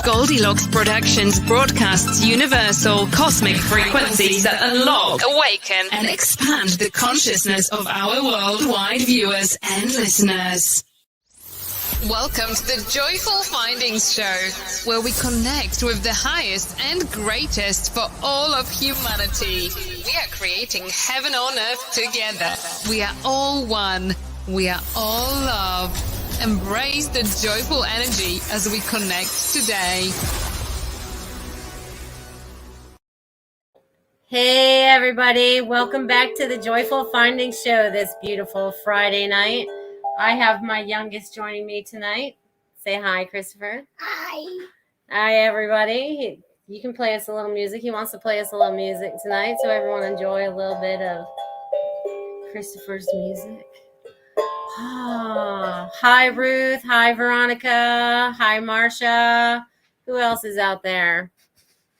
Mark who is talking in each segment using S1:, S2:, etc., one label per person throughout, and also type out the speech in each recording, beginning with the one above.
S1: Goldylocks Productions broadcasts universal cosmic frequencies that unlock, awaken, and expand the consciousness of our worldwide viewers and listeners. Welcome to the Joyful Findings Show, where we connect with the highest and greatest for all of humanity. We are creating heaven on earth together. We are all one. We are all love. Embrace the joyful energy as we connect today.
S2: Hey everybody, welcome back to the Joyful Findings Show this beautiful Friday night. I have my youngest joining me tonight. Say hi, Christopher.
S3: Hi.
S2: Hi everybody. You can play us a little music. He wants to play us a little music tonight, so everyone enjoy a little bit of Christopher's music. Hi Ruth, hi Veronica, hi Marsha. Who else is out there?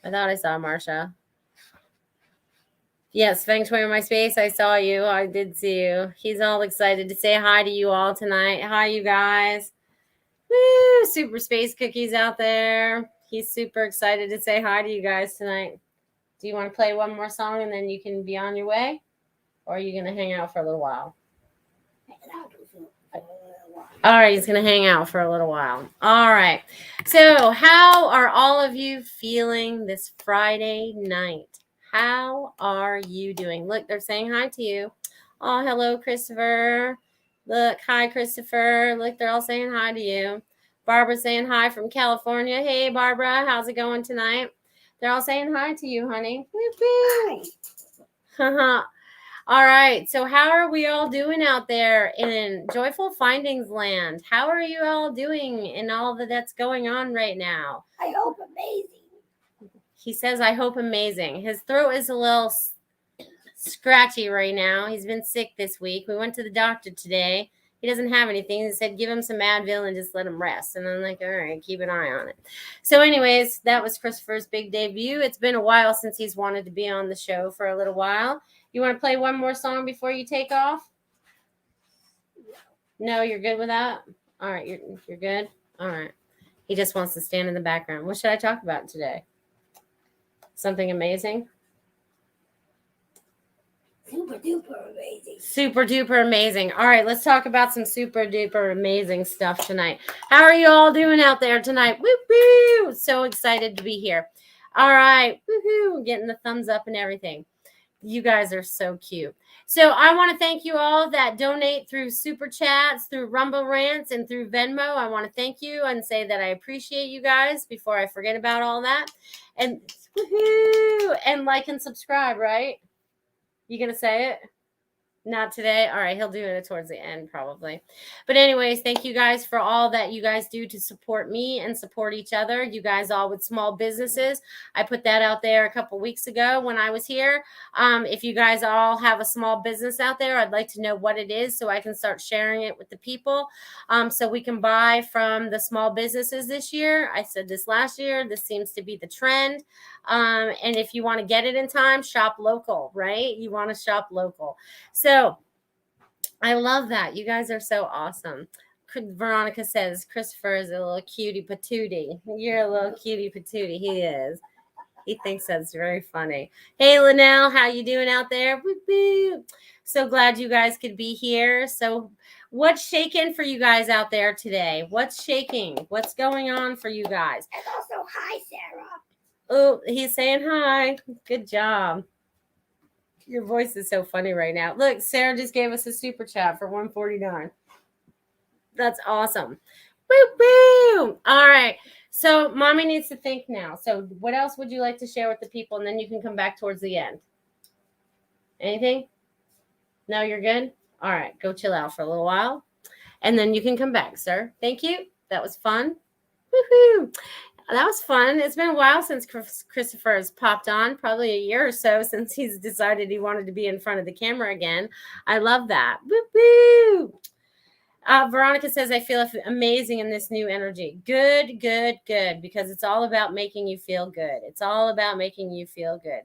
S2: I thought I saw Marsha. Yes, Feng Shui in my space. I saw you. I did see you. He's all excited to say hi to you all tonight. Hi, you guys. Woo! Super space cookies out there. He's super excited to say hi to you guys tonight. Do you want to play one more song and then you can be on your way? Or are you going to hang out for a little while? All right, he's going to hang out for a little while. All right. So how are all of you feeling this Friday night? How are you doing? Look, they're saying hi to you. Oh, hello, Christopher. Look, hi, Christopher. Look, they're all saying hi to you. Barbara's saying hi from California. Hey, Barbara, how's it going tonight? They're all saying hi to you, honey. Woo-hoo. Haha. All right, so how are we all doing out there in Joyful Findings land? How are you all doing in all that's going on right now?
S3: I hope amazing.
S2: He says, I hope amazing. His throat is a little scratchy right now. He's been sick this week. We went to the doctor today. He doesn't have anything. He said, give him some Advil and just let him rest. And I'm like, all right, keep an eye on it. So anyways, that was Christopher's big debut. It's been a while since he's wanted to be on the show for a little while. You want to play one more song before you take off? No, you're good with that? All right, you're good? All right. He just wants to stand in the background. What should I talk about today? Something amazing?
S3: Super duper amazing.
S2: Super duper amazing. All right, let's talk about some super duper amazing stuff tonight. How are you all doing out there tonight? Woo-hoo! So excited to be here. All right, woo-hoo! Getting the thumbs up and everything. You guys are so cute. So I want to thank you all that donate through Super Chats, through Rumble Rants, and through Venmo. I want to thank you and say that I appreciate you guys before I forget about all that. And woohoo! And like and subscribe, right? You going to say it? Not today? All right, he'll do it towards the end probably. But anyways, thank you guys for all that you guys do to support me and support each other. You guys all with small businesses. I put that out there a couple weeks ago when I was here. If you guys all have a small business out there, I'd like to know what it is so I can start sharing it with the people so we can buy from the small businesses this year. I said this last year. This seems to be the trend. And if you want to get it in time, shop local, right? You want to shop local. So I love that. You guys are so awesome. Veronica says, Christopher is a little cutie patootie. You're a little cutie patootie. He is. He thinks that's very funny. Hey, Linnell, how you doing out there? Woo-hoo. So glad you guys could be here. So what's shaking for you guys out there today? What's shaking? What's going on for you guys?
S3: And also, hi, Sarah.
S2: Oh, he's saying hi. Good job. Your voice is so funny right now. Look, Sarah just gave us a super chat for $149. That's awesome. Woo-woo! All right. So mommy needs to think now. So what else would you like to share with the people? And then you can come back towards the end. Anything? No, you're good? All right. Go chill out for a little while. And then you can come back, sir. Thank you. That was fun. Woohoo! That was fun. It's been a while since Christopher has popped on, probably a year or so since he's decided he wanted to be in front of the camera again. I love that. Woo-hoo! Veronica says, I feel amazing in this new energy. Good, good, good, because it's all about making you feel good. It's all about making you feel good.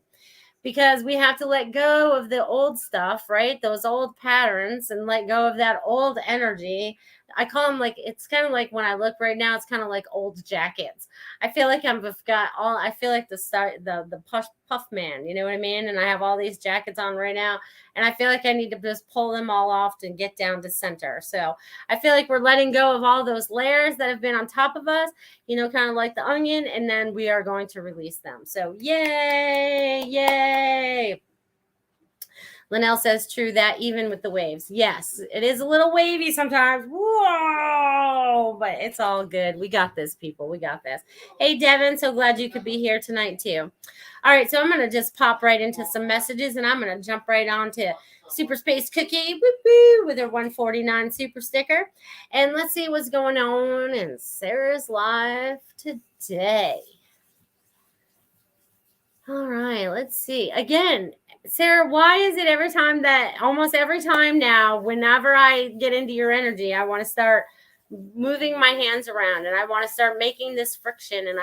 S2: Because we have to let go of the old stuff, right? Those old patterns and let go of that old energy I call them like, it's kind of like when I look right now, it's kind of like old jackets. I feel like I feel like the puff man, you know what I mean? And I have all these jackets on right now, and I feel like I need to just pull them all off and get down to center. So I feel like we're letting go of all those layers that have been on top of us, you know, kind of like the onion, and then we are going to release them. So yay, yay. Linnell says, true that, even with the waves. Yes, it is a little wavy sometimes. Whoa, but it's all good. We got this, people. We got this. Hey, Devin, so glad you could be here tonight, too. All right, so I'm going to just pop right into some messages, and I'm going to jump right on to Super Space Cookie woo-hoo, with her 149 super sticker. And let's see what's going on in Sarah's life today. All right, let's see. Again, Sarah, why is it almost every time now, whenever I get into your energy, I want to start moving my hands around, and I want to start making this friction, and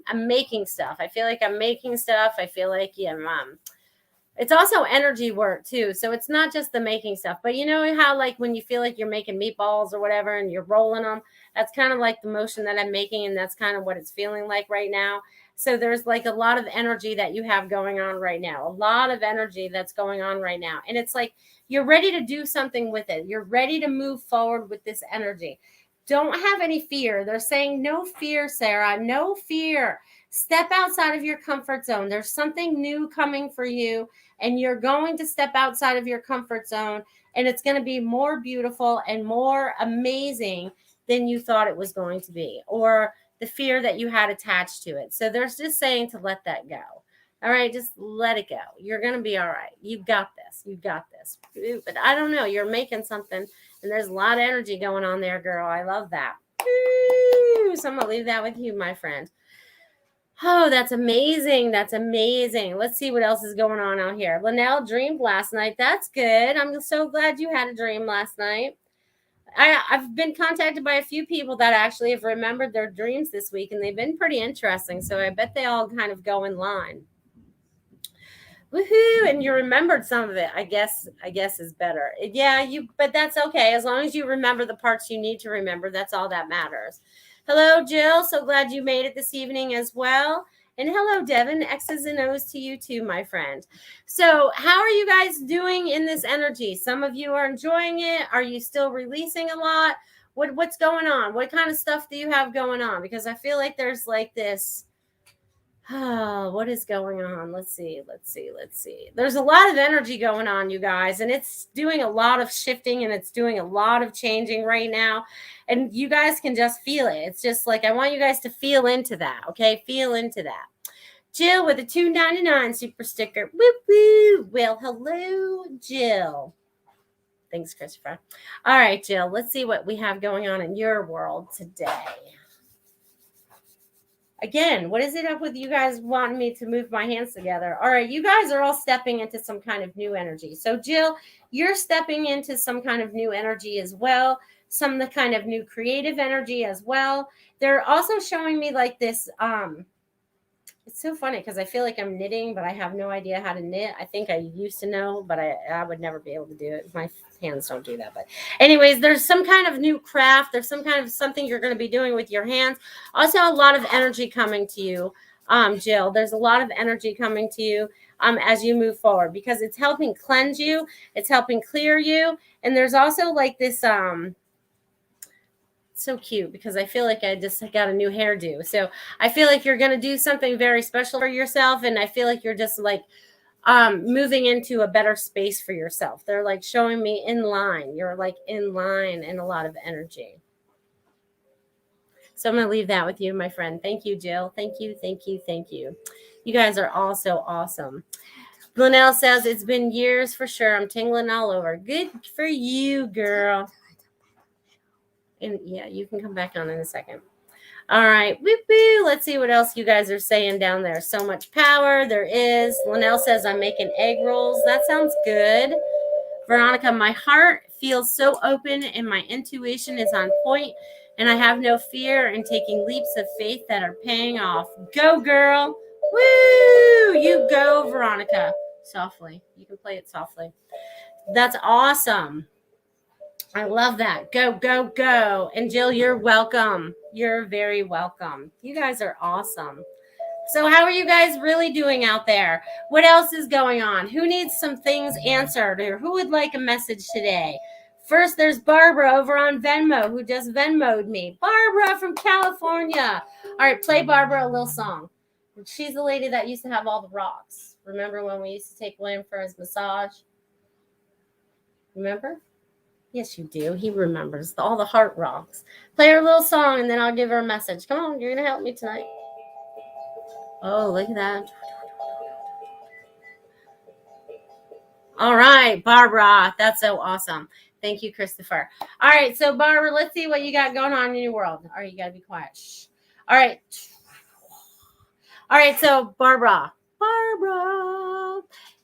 S2: I'm making stuff. I feel like I'm making stuff. I feel like, it's also energy work too. So it's not just the making stuff, but you know how like when you feel like you're making meatballs or whatever and you're rolling them, that's kind of like the motion that I'm making. And that's kind of what it's feeling like right now. So there's like a lot of energy that you have going on right now, a lot of energy that's going on right now. And it's like, you're ready to do something with it. You're ready to move forward with this energy. Don't have any fear. They're saying no fear, Sarah, no fear. Step outside of your comfort zone. There's something new coming for you, and you're going to step outside of your comfort zone, and it's going to be more beautiful and more amazing than you thought it was going to be, or the fear that you had attached to it. So there's just saying to let that go. All right, just let it go. You're going to be all right. You got this. You got this. But I don't know. You're making something, and there's a lot of energy going on there, girl. I love that. So I'm going to leave that with you, my friend. Oh, that's amazing. That's amazing. Let's see what else is going on out here. Linnell dreamed last night. That's good. I'm so glad you had a dream last night. I've been contacted by a few people that actually have remembered their dreams this week, and they've been pretty interesting. So I bet they all kind of go in line. Woohoo! And you remembered some of it. I guess is better. Yeah, but that's okay. As long as you remember the parts you need to remember, that's all that matters. Hello, Jill. So glad you made it this evening as well. And hello, Devin. X's and O's to you too, my friend. So how are you guys doing in this energy? Some of you are enjoying it. Are you still releasing a lot? What's going on? What kind of stuff do you have going on? Because I feel like there's like this... what is going on? Let's see. There's a lot of energy going on, you guys, and it's doing a lot of shifting, and it's doing a lot of changing right now, and you guys can just feel it. It's just like, I want you guys to feel into that, okay? Feel into that. Jill with a $2.99 super sticker. Woo woo. Well, hello, Jill. Thanks, Christopher. All right, Jill, let's see what we have going on in your world today. Again, what is it up with you guys wanting me to move my hands together? All right, you guys are all stepping into some kind of new energy. So, Jill, you're stepping into some kind of new energy as well, some of the kind of new creative energy as well. They're also showing me like this, it's so funny because I feel like I'm knitting, but I have no idea how to knit. I think I used to know, but I would never be able to do it. My hands don't do that. But anyways, there's some kind of new craft. There's some kind of something you're going to be doing with your hands. Also, a lot of energy coming to you, Jill. There's a lot of energy coming to you as you move forward, because it's helping cleanse you. It's helping clear you. And there's also like this... so cute, because I feel like I just got a new hairdo. So I feel like you're going to do something very special for yourself. And I feel like you're just like moving into a better space for yourself. They're like showing me in line. You're like in line in a lot of energy. So I'm going to leave that with you, my friend. Thank you, Jill. Thank you. You guys are all so awesome. Linnell says, it's been years for sure. I'm tingling all over. Good for you, girl. And yeah, you can come back on in a second. All right. Woo-hoo. Let's see what else you guys are saying down there. So much power. There is. Linnell says, I'm making egg rolls. That sounds good. Veronica, my heart feels so open and my intuition is on point, and I have no fear in taking leaps of faith that are paying off. Go, girl. Woo! You go, Veronica. Softly. You can play it softly. That's awesome. I love that. Go, go, go. And Jill, you're welcome. You're very welcome. You guys are awesome. So how are you guys really doing out there? What else is going on? Who needs some things answered, or who would like a message today? First, there's Barbara over on Venmo who just Venmo'd me. Barbara from California. All right, play Barbara a little song. She's the lady that used to have all the rocks. Remember when we used to take William for his massage? Remember? Yes, you do. He remembers all the heart rocks. Play her a little song, and then I'll give her a message. Come on, you're going to help me tonight. Oh, look at that. All right, Barbara. That's so awesome. Thank you, Christopher. All right, so Barbara, let's see what you got going on in your world. All right, you got to be quiet. Shh. All right. All right, so Barbara.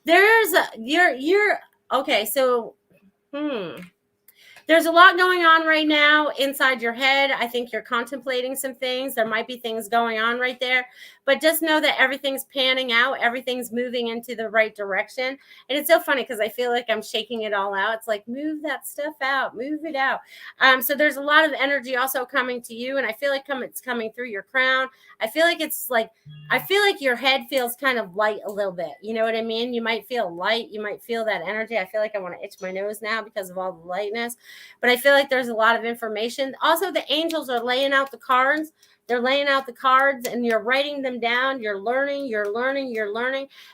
S2: There's you're okay, so there's a lot going on right now inside your head. I think you're contemplating some things. There might be things going on right there, but just know that everything's panning out. Everything's moving into the right direction. And it's so funny because I feel like I'm shaking it all out. It's like, move that stuff out, move it out. So there's a lot of energy also coming to you. And I feel like it's coming through your crown. I feel like your head feels kind of light a little bit. You know what I mean? You might feel light. You might feel that energy. I feel like I want to itch my nose now because of all the lightness. But I feel like there's a lot of information. Also, the angels are laying out the cards. They're laying out the cards and you're writing them down. You're learning.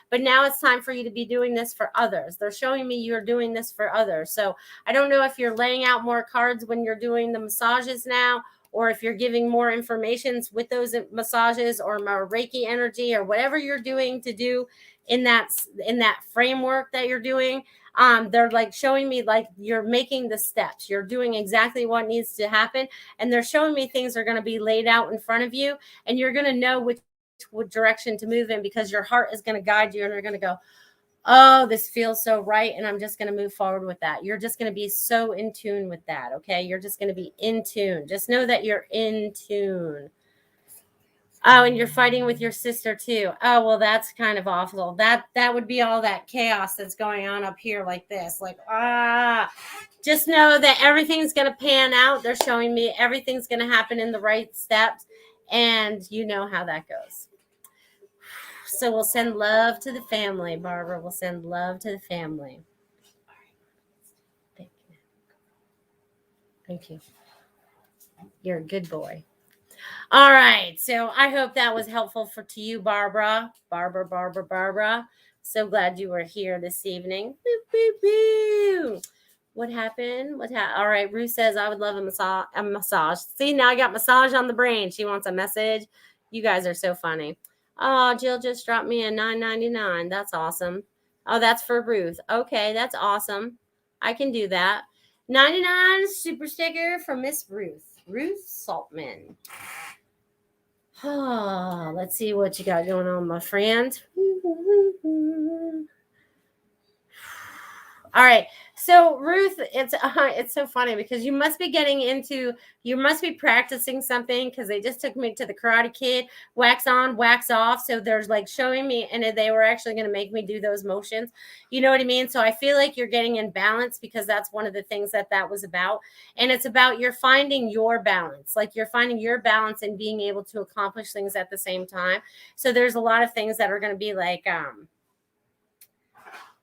S2: But now it's time for you to be doing this for others. They're showing me you're doing this for others. So I don't know if you're laying out more cards when you're doing the massages now, or if you're giving more information with those massages or more Reiki energy or whatever you're doing to do in that framework that you're doing. They're like showing me like you're making the steps. You're doing exactly what needs to happen. And they're showing me things are going to be laid out in front of you. And you're going to know which direction to move in because your heart is going to guide you and you're going to go, oh, this feels so right. And I'm just going to move forward with that. You're just going to be so in tune with that. Okay. You're just going to be in tune. Just know that you're in tune. Oh, and you're fighting with your sister too. Oh, well, that's kind of awful. That would be all that chaos that's going on up here like this. Like, just know that everything's going to pan out. They're showing me everything's going to happen in the right steps. And you know how that goes. So we'll send love to the family, Barbara. We'll send love to the family. Thank you. Thank you. You're a good boy. All right. So I hope that was helpful to you, Barbara. Barbara. So glad you were here this evening. Boop, boop, boop. What happened? All right. Ruth says, I would love a massage. See, now I got massage on the brain. She wants a message. You guys are so funny. Oh, Jill just dropped me a $9.99. That's awesome. Oh, that's for Ruth. Okay, that's awesome. I can do that. 99 super sticker from Miss Ruth. Ruth Saltman. Oh, let's see what you got going on, my friend. All right. So Ruth, it's so funny because you must be practicing something because they just took me to the Karate Kid, wax on, wax off. So there's like showing me, and they were actually going to make me do those motions. You know what I mean? So I feel like you're getting in balance because that's one of the things that was about. And it's about you're finding your balance, like you're finding your balance and being able to accomplish things at the same time. So there's a lot of things that are going to be like,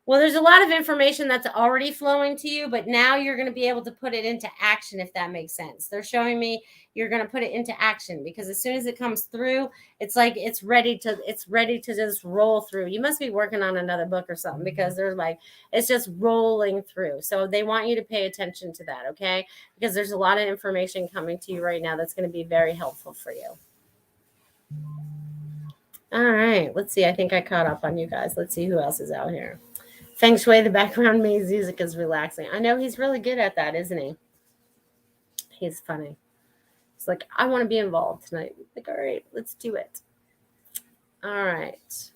S2: well, there's a lot of information that's already flowing to you, but now you're going to be able to put it into action, if that makes sense. They're showing me you're going to put it into action because as soon as it comes through, it's like it's ready to just roll through. You must be working on another book or something because there's like it's just rolling through. So they want you to pay attention to that, okay? Because there's a lot of information coming to you right now that's going to be very helpful for you. All right, let's see. I think I caught up on you guys. Let's see who else is out here. Feng Shui, the background music is relaxing. I know he's really good at that, isn't he? He's funny. He's like, I want to be involved tonight. Like, all right, let's do it. All right.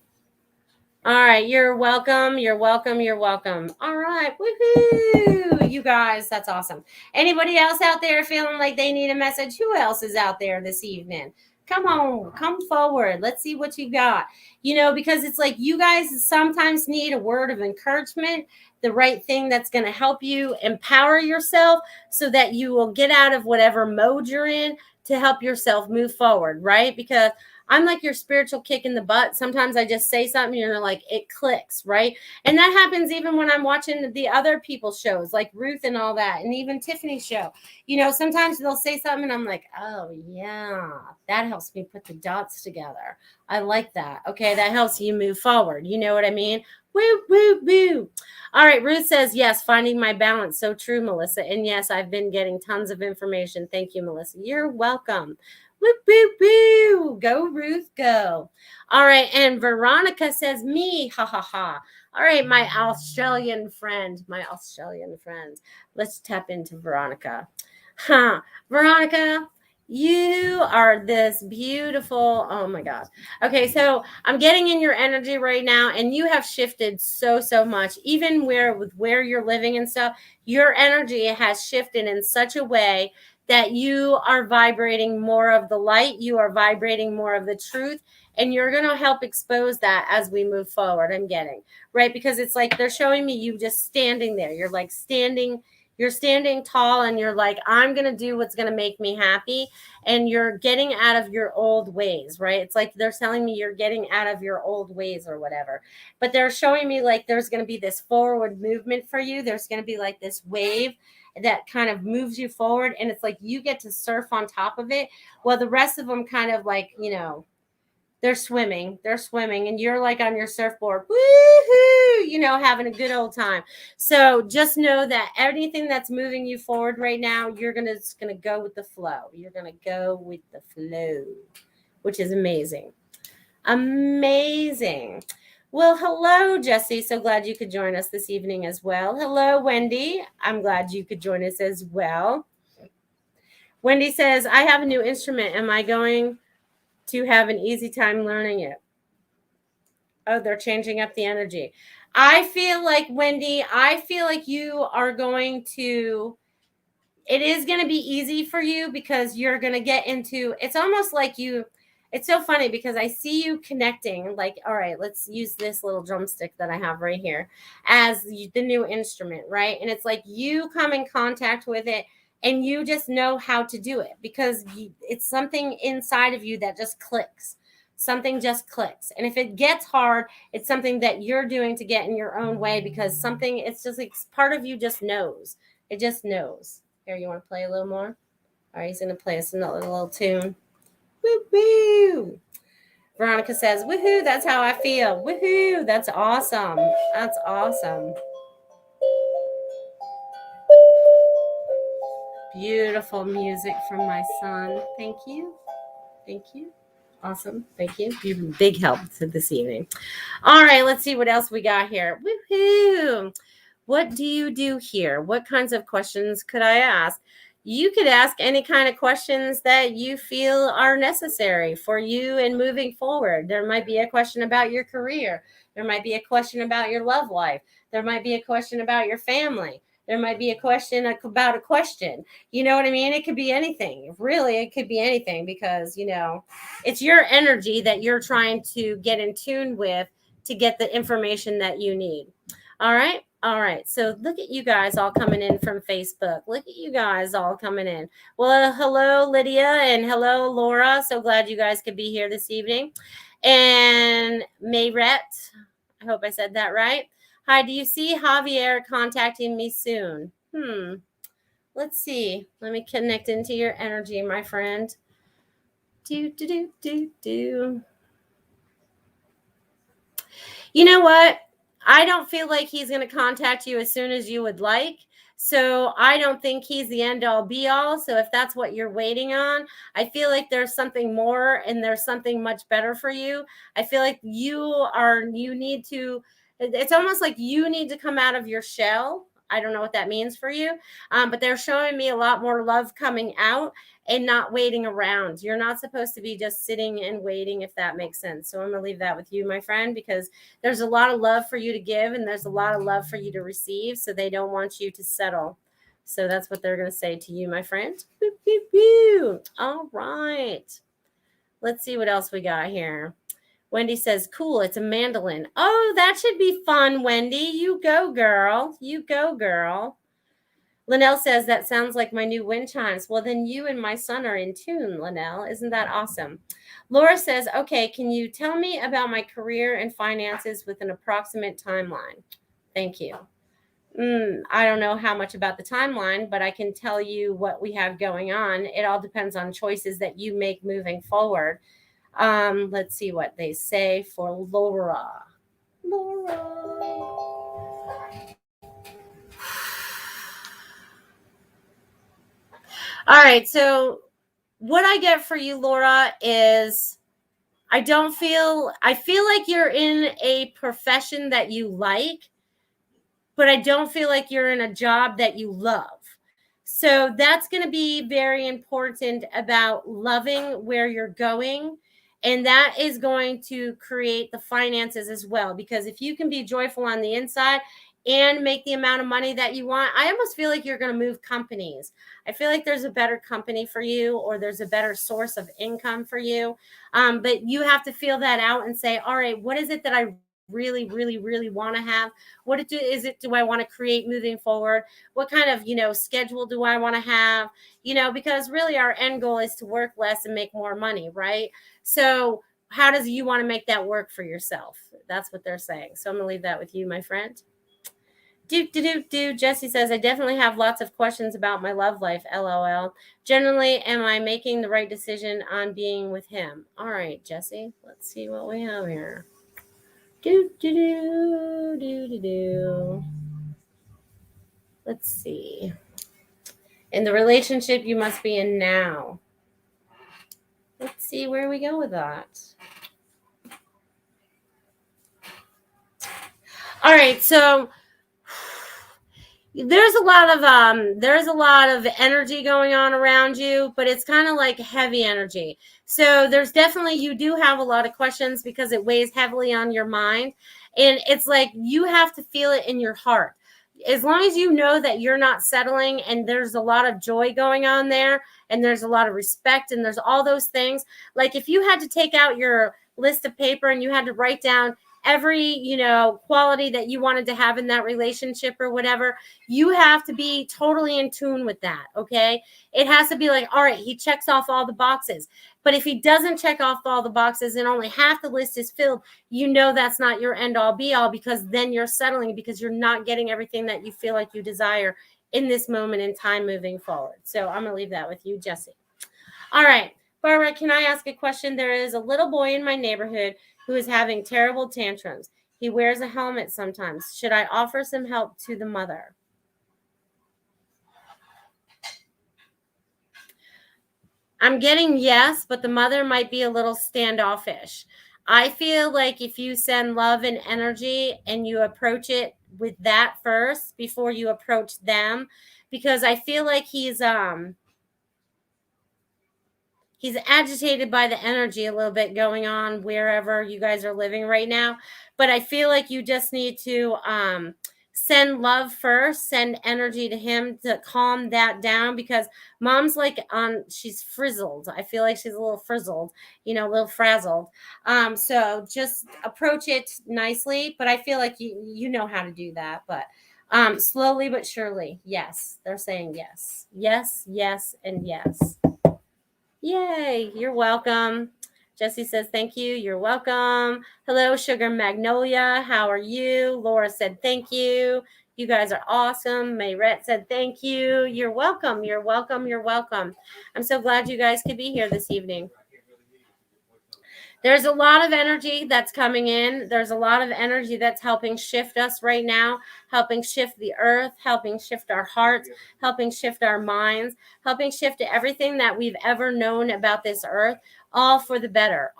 S2: All right, you're welcome. All right, woohoo! You guys, that's awesome. Anybody else out there feeling like they need a message? Who else is out there this evening? Come on, come forward. Let's see what you got. You know, because it's like you guys sometimes need a word of encouragement, the right thing that's going to help you empower yourself so that you will get out of whatever mode you're in to help yourself move forward, right? Because I'm like your spiritual kick in the butt. Sometimes I just say something, you're like, it clicks, right? And that happens even when I'm watching the other people's shows, like Ruth and all that, and even Tiffany's show. You know, sometimes they'll say something and I'm like, oh, yeah, that helps me put the dots together. I like that. Okay, that helps you move forward. You know what I mean? Woo, woo, woo. All right, Ruth says, yes, finding my balance. So true, Melissa. And yes, I've been getting tons of information. Thank you, Melissa. You're welcome. Woo, woo, woo. Go, Ruth, go. All right, and Veronica says, me, ha, ha, ha. All right, my Australian friend. Let's tap into Veronica. Huh. Veronica, you are this beautiful. Oh my God. Okay, so I'm getting in your energy right now, and you have shifted so much. Even where you're living and stuff, your energy has shifted in such a way that you are vibrating more of the light, you are vibrating more of the truth, and you're going to help expose that as we move forward. I'm getting right, because it's like they're showing me you just standing there. You're like you're standing tall, and you're like, I'm going to do what's going to make me happy. And you're getting out of your old ways, right? It's like they're telling me you're getting out of your old ways or whatever. But they're showing me like there's going to be this forward movement for you. There's going to be like this wave that kind of moves you forward. And it's like you get to surf on top of it. Well, the rest of them kind of like, you know, they're swimming, and you're like on your surfboard, woohoo, you know, having a good old time. So just know that anything that's moving you forward right now, just gonna go with the flow. You're gonna go with the flow, which is amazing. Amazing. Well, hello, Jesse. So glad you could join us this evening as well. Hello, Wendy. I'm glad you could join us as well. Wendy says, I have a new instrument. Am I going to have an easy time learning it? Oh, they're changing up the energy. I feel like, Wendy, you are going to, it is going to be easy for you because you're going to get into, it's almost like it's so funny because I see you connecting, like, all right, let's use this little drumstick that I have right here as the new instrument, right? And it's like you come in contact with it and you just know how to do it because it's something inside of you that just clicks. Something just clicks. And if it gets hard, it's something that you're doing to get in your own way because it's just like part of you just knows. It just knows. Here, you want to play a little more? All right, he's going to play us another little tune. Woo-hoo. Veronica says, woohoo, that's how I feel. Woohoo, that's awesome. That's awesome. Beautiful music from my son. Thank you. Thank you. Awesome. Thank you. You've been big help to this evening. All right, let's see what else we got here. Woohoo. What do you do here? What kinds of questions could I ask? You could ask any kind of questions that you feel are necessary for you in moving forward. There might be a question about your career. There might be a question about your love life. There might be a question about your family. There might be a question about a question. You know what I mean? It could be anything. Really, it could be anything because, you know, it's your energy that you're trying to get in tune with to get the information that you need. All right. All right. So look at you guys all coming in from Facebook. Look at you guys all coming in. Well, hello, Lydia, and hello, Laura. So glad you guys could be here this evening. And Mayrette, I hope I said that right. Hi, do you see Javier contacting me soon? Let's see. Let me connect into your energy, my friend. Do. You know what? I don't feel like he's going to contact you as soon as you would like. So I don't think he's the end all be all. So if that's what you're waiting on, I feel like there's something more and there's something much better for you. I feel like it's almost like you need to come out of your shell. I don't know what that means for you. But they're showing me a lot more love coming out and not waiting around. You're not supposed to be just sitting and waiting, if that makes sense. So I'm going to leave that with you, my friend, because there's a lot of love for you to give and there's a lot of love for you to receive. So they don't want you to settle. So that's what they're going to say to you, my friend. All right. Let's see what else we got here. Wendy says, cool, it's a mandolin. Oh, that should be fun, Wendy. You go, girl. You go, girl. Linnell says, that sounds like my new wind chimes. Well, then you and my son are in tune, Linnell. Isn't that awesome? Laura says, okay, can you tell me about my career and finances with an approximate timeline? Thank you. I don't know how much about the timeline, but I can tell you what we have going on. It all depends on choices that you make moving forward. Let's see what they say for Laura. All right. So what I get for you, Laura, is I feel like you're in a profession that you like, but I don't feel like you're in a job that you love. So that's going to be very important about loving where you're going. And that is going to create the finances as well. Because if you can be joyful on the inside and make the amount of money that you want, I almost feel like you're going to move companies. I feel like there's a better company for you, or there's a better source of income for you. But you have to feel that out and say, all right, what is it that I really, really, really want to have? What is it do I want to create moving forward? What kind of, schedule do I want to have? Because really our end goal is to work less and make more money, right? So how does you want to make that work for yourself? That's what they're saying. So I'm going to leave that with you, my friend. Jesse says, I definitely have lots of questions about my love life, LOL. Generally, am I making the right decision on being with him? All right, Jesse, let's see what we have here. Let's see. In the relationship you must be in now. Let's see where we go with that. All right, so there's a lot of energy going on around you, but it's kind of like heavy energy. So there's definitely, you do have a lot of questions because it weighs heavily on your mind. And it's like you have to feel it in your heart. As long as you know that you're not settling and there's a lot of joy going on there and there's a lot of respect and there's all those things. Like if you had to take out your list of paper and you had to write down every, quality that you wanted to have in that relationship or whatever, you have to be totally in tune with that. Okay. It has to be like, all right, he checks off all the boxes. But if he doesn't check off all the boxes and only half the list is filled, that's not your end all be all, because then you're settling because you're not getting everything that you feel like you desire in this moment in time moving forward. So I'm going to leave that with you, Jesse. All right. Barbara, can I ask a question? There is a little boy in my neighborhood who is having terrible tantrums. He wears a helmet sometimes. Should I offer some help to the mother? I'm getting yes, but the mother might be a little standoffish. I feel like if you send love and energy and you approach it with that first before you approach them, because I feel like he's agitated by the energy a little bit going on wherever you guys are living right now. But I feel like you just need to send love first, send energy to him to calm that down, because mom's like she's frizzled. I feel like she's a little frizzled, a little frazzled. So just approach it nicely. But I feel like you know how to do that. But slowly but surely, yes. They're saying yes. Yes, yes, and yes. Yay, you're welcome. Jesse says, thank you. You're welcome. Hello, Sugar Magnolia. How are you? Laura said, thank you. You guys are awesome. Mayrette said, thank you. You're welcome. You're welcome. You're welcome. I'm so glad you guys could be here this evening. There's a lot of energy that's coming in. There's a lot of energy that's helping shift us right now, helping shift the earth, helping shift our hearts, helping shift our minds, helping shift everything that we've ever known about this earth, all for the better,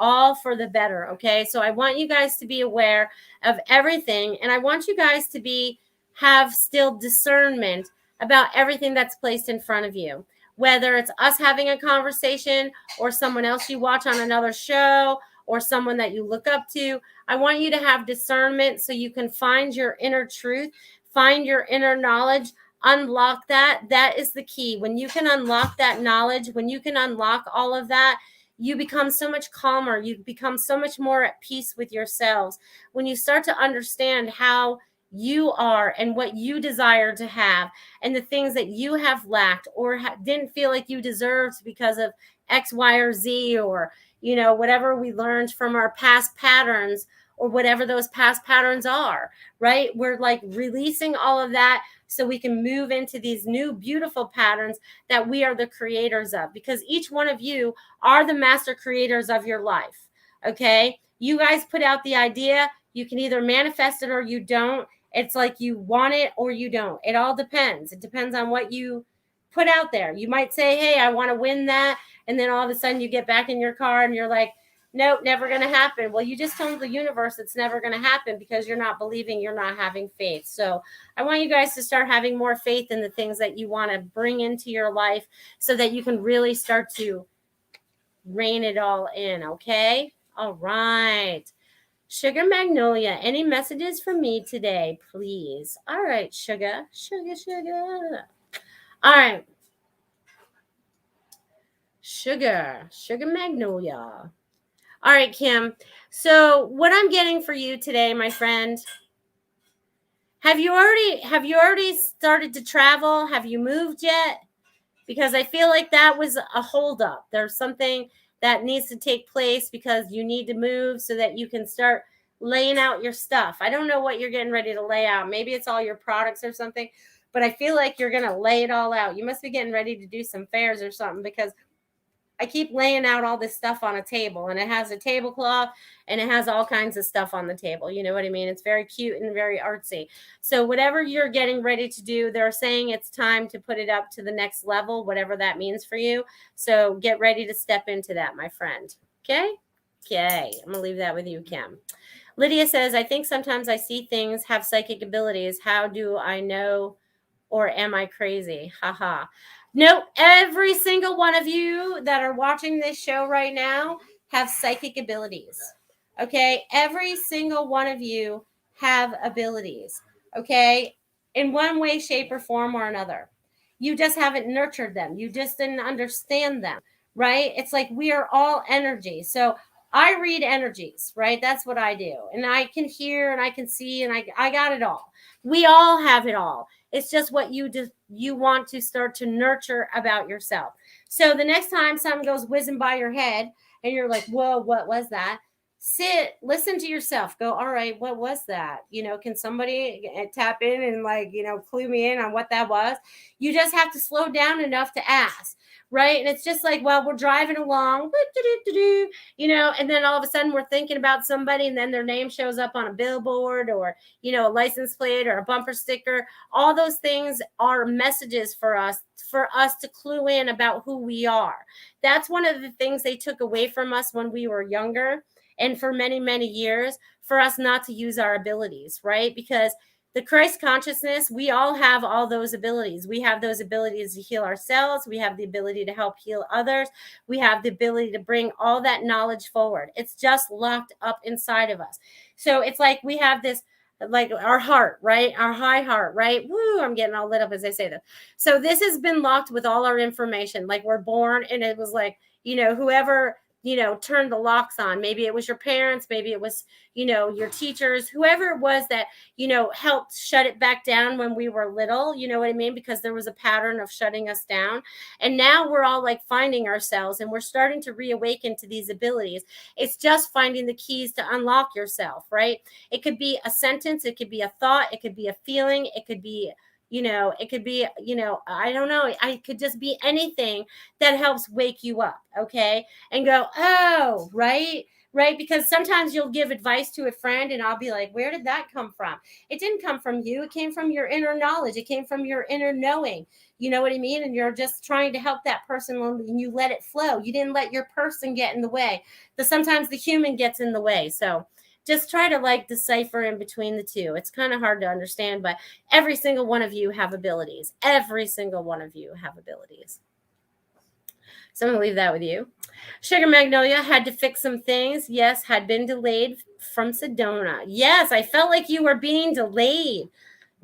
S2: okay? So I want you guys to be aware of everything, and I want you guys to have still discernment about everything that's placed in front of you, whether it's us having a conversation or someone else you watch on another show or someone that you look up to. I want you to have discernment so you can find your inner truth, find your inner knowledge, unlock that. That is the key. When you can unlock that knowledge, when you can unlock all of that, you become so much calmer. You become so much more at peace with yourselves when you start to understand how you are and what you desire to have and the things that you have lacked or didn't feel like you deserved because of X, Y, or Z, or, you know, whatever we learned from our past patterns or whatever those past patterns are, right? We're like releasing all of that so we can move into these new beautiful patterns that we are the creators of, because each one of you are the master creators of your life. Okay. You guys put out the idea. You can either manifest it or you don't. It's like you want it or you don't. It all depends. It depends on what you put out there. You might say, hey, I want to win that. And then all of a sudden you get back in your car and you're like, nope, never going to happen. Well, you just told the universe it's never going to happen because you're not believing, you're not having faith. So I want you guys to start having more faith in the things that you want to bring into your life so that you can really start to rein it all in. Okay. All right. Sugar Magnolia, any messages for me today, please? All right, Sugar. All right. Sugar Magnolia. All right, Kim. So what I'm getting for you today, my friend, have you already started to travel? Have you moved yet? Because I feel like that was a holdup. There's something that needs to take place because you need to move so that you can start laying out your stuff. I don't know what you're getting ready to lay out. Maybe it's all your products or something, but I feel like you're going to lay it all out. You must be getting ready to do some fairs or something, because I keep laying out all this stuff on a table, and it has a tablecloth and it has all kinds of stuff on the table. You know what I mean? It's very cute and very artsy. So whatever you're getting ready to do, they're saying it's time to put it up to the next level, whatever that means for you. So get ready to step into that, my friend. Okay. I'm going to leave that with you, Kim. Lydia says, I think sometimes I see things, have psychic abilities. How do I know, or am I crazy? Haha. Nope. Every single one of you that are watching this show right now have psychic abilities. Okay. Every single one of you have abilities. Okay. In one way, shape, or form or another. You just haven't nurtured them. You just didn't understand them. Right. It's like we are all energy. So I read energies, right? That's what I do. And I can hear and I can see, and I got it all. We all have it all. It's just what you want to start to nurture about yourself. So the next time something goes whizzing by your head and you're like, whoa, what was that? Sit, listen to yourself. Go, all right, what was that? You know, can somebody tap in and like, you know, clue me in on what that was? You just have to slow down enough to ask. Right. And it's just like, well, we're driving along, you know, and then all of a sudden we're thinking about somebody and then their name shows up on a billboard or, you know, a license plate or a bumper sticker. All those things are messages for us to clue in about who we are. That's one of the things they took away from us when we were younger and for many, many years, for us not to use our abilities. Right. Because the Christ consciousness, we all have all those abilities. We have those abilities to heal ourselves. We have the ability to help heal others. We have the ability to bring all that knowledge forward. It's just locked up inside of us. So it's like we have this, like our heart, right? Our high heart, right? Woo, I'm getting all lit up as I say this. So this has been locked with all our information. Like we're born and it was like, you know, whoever, you know, turned the locks on. Maybe it was your parents. Maybe it was, you know, your teachers, whoever it was that, you know, helped shut it back down when we were little. You know what I mean? Because there was a pattern of shutting us down. And now we're all like finding ourselves and we're starting to reawaken to these abilities. It's just finding the keys to unlock yourself, right? It could be a sentence. It could be a thought. It could be a feeling. It could be, you know, it could be, you know, I don't know. I could just be anything that helps wake you up. Okay. And go, oh, right. Because sometimes you'll give advice to a friend and I'll be like, where did that come from? It didn't come from you. It came from your inner knowledge. It came from your inner knowing. You know what I mean? And you're just trying to help that person and you let it flow. You didn't let your person get in the way. Sometimes the human gets in the way. So just try to like decipher in between the two. It's kind of hard to understand, but every single one of you have abilities. Every single one of you have abilities. So I'm going to leave that with you. Sugar Magnolia had to fix some things. Yes, had been delayed from Sedona. Yes, I felt like you were being delayed.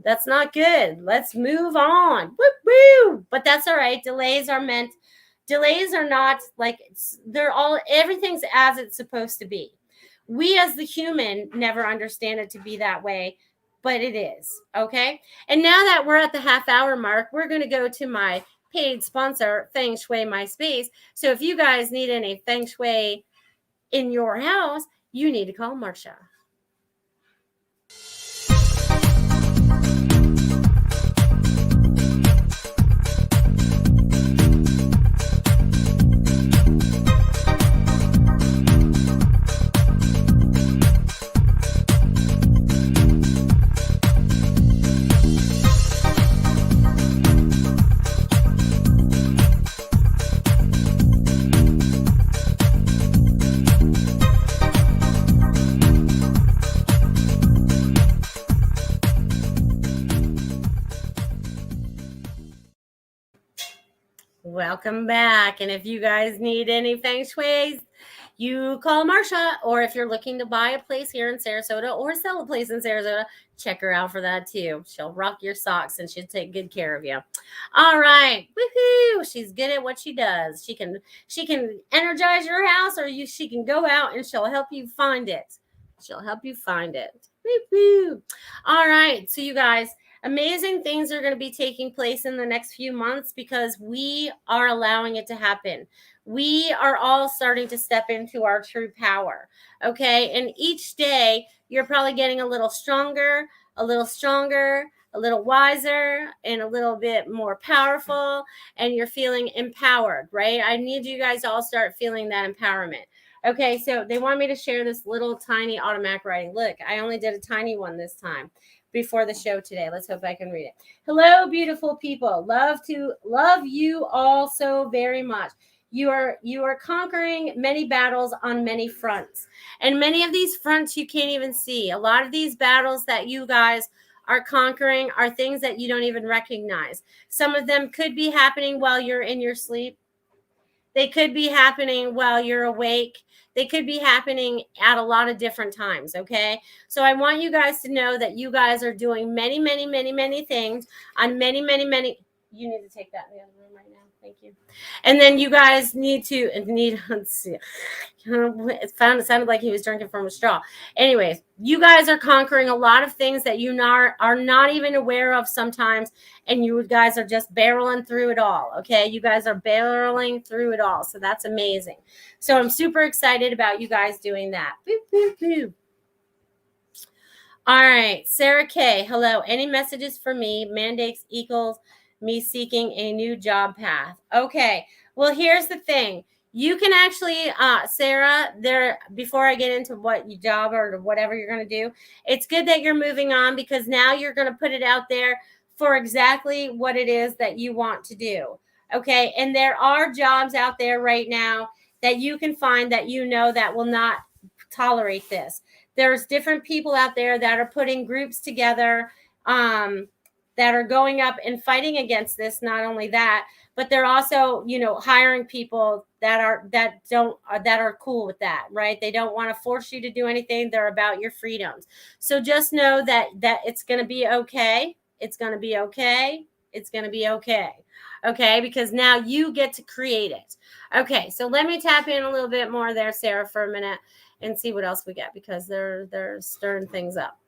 S2: That's not good. Let's move on. Woo-woo! But that's all right. Delays are meant Delays are not like everything's as it's supposed to be. We as the human never understand it to be that way, but it is. Okay. And now that we're at the half-hour mark, we're going to go to my paid sponsor, Feng Shui My Space. So if you guys need any Feng Shui in your house, you need to call Marsha. Welcome back. And if you guys need any Feng Shui, you call Marsha. Or if you're looking to buy a place here in Sarasota or sell a place in Sarasota, check her out for that too. She'll rock your socks and she'll take good care of you. All right. Woohoo. She's good at what she does. She can energize your house, or she can go out and she'll help you find it. She'll help you find it. Woo-hoo. All right. So you guys, amazing things are going to be taking place in the next few months because we are allowing it to happen. We are all starting to step into our true power. Okay. And each day you're probably getting a little stronger, a little wiser, and a little bit more powerful, and you're feeling empowered, right? I need you guys to all start feeling that empowerment. Okay, so they want me to share this little tiny automatic writing. Look, I only did a tiny one this time before the show today. Let's hope I can read it. Hello, beautiful people. Love you all so very much. You are conquering many battles on many fronts. And many of these fronts you can't even see. A lot of these battles that you guys are conquering are things that you don't even recognize. Some of them could be happening while you're in your sleep. They could be happening while you're awake. They could be happening at a lot of different times, okay? So I want you guys to know that you guys are doing many, many, many, many things on many, many, many. You need to take that in the other room right now. Thank you. And then you guys let's see. It sounded like he was drinking from a straw. Anyways, you guys are conquering a lot of things that you are not even aware of sometimes, and you guys are just barreling through it all, okay? You guys are barreling through it all, so that's amazing. So I'm super excited about you guys doing that. Boop, boop, boop. All right, Sarah K. Hello. Any messages for me? Mandates equals me seeking a new job path. Okay. Well, here's the thing. You can actually, Sarah, before I get into what you job or whatever you're going to do, it's good that you're moving on because now you're going to put it out there for exactly what it is that you want to do. Okay. And there are jobs out there right now that you can find that that will not tolerate this. There's different people out there that are putting groups together, that are going up and fighting against this. Not only that, but they're also, hiring people that are cool with that, right? They don't want to force you to do anything. They're about your freedoms. So just know that it's going to be okay. It's going to be okay. It's going to be okay. Okay. Because now you get to create it. Okay. So let me tap in a little bit more there, Sarah, for a minute and see what else we get because they're stirring things up.